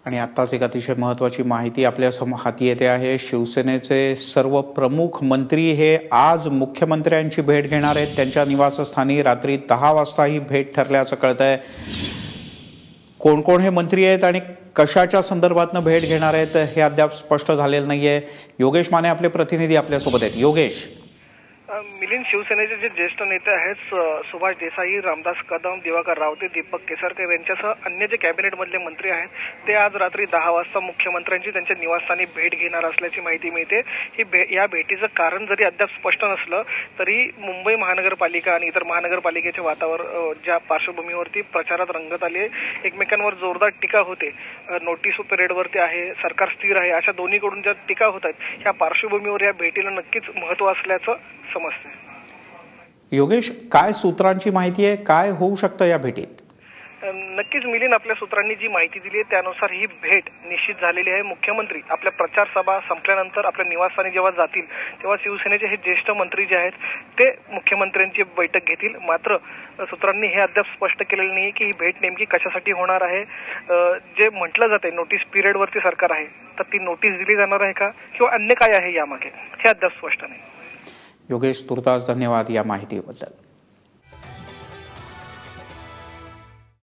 आणि आत्ताच एक अतिशय महत्त्वाची माहिती आपल्या हाती येते आहे। शिवसेनेचे सर्व प्रमुख मंत्री हे आज मुख्यमंत्र्यांची भेट घेणार आहेत। त्यांच्या निवासस्थानी रात्री 10 वाजता ही भेट ठरल्याचं कळतंय। कोण कोण हे मंत्री आहेत आणि कशाच्या संदर्भातनं भेट घेणार आहेत हे अद्याप स्पष्ट झालेलं नाहीये। योगेश माने आपले प्रतिनिधी आपल्या सोबत आहेत। योगेश, मिलिंद, शिवसेनेचे जे ज्येष्ठ नेते आहेत सुभाष देसाई, रामदास कदम, दिवाकर रावते, दीपक केसरकर यांच्यासह अन्य जे कॅबिनेट मधले मंत्री आहेत ते आज रात्री 10 वाजता मुख्यमंत्र्यांची त्यांच्या निवासस्थानी भेट घेणार असल्याची माहिती मिळते। या भेटीचं कारण जरी अद्याप स्पष्ट नसलं तरी मुंबई महानगरपालिका आणि इतर महानगरपालिकेचे वातावरण ज्या पार्श्वभूमीवरती प्रचारात रंगत आले, एकमेकांवर जोरदार टीका होते, नोटीस पिरियडवरती आहे, सरकार स्थिर आहे, अशा दोन्हीकडून ज्या टीका होत आहेत या पार्श्वभूमीवर या भेटीला नक्कीच महत्त्व असल्याचं समजते। योगेश, काय सूत्रांची माहिती आहे, काय होऊ शकतं या भेटीत? नक्कीच मिलिंद, आपल्या सूत्रांनी जी माहिती दिली आहे त्यानुसार ही भेट निश्चित झालेली आहे। मुख्यमंत्री आपल्या प्रचार सभा संपल्यानंतर आपल्या निवासस्थानी जेव्हा जातील तेव्हा शिवसेनेचे हे ज्येष्ठ मंत्री जे आहेत ते मुख्यमंत्र्यांची बैठक घेतील। मात्र सूत्रांनी हे अद्याप स्पष्ट केलेलं नाही की ही भेट नेमकी कशासाठी होणार आहे। जे म्हटलं जाते नोटीस पिरियडवरती सरकार आहे, तर ती नोटीस दिली जाणार आहे का किंवा अन्य काय आहे यामागे, हे अद्याप स्पष्ट नाही। योगेश, तुर्तास धन्यवाद या माहितीबद्दल।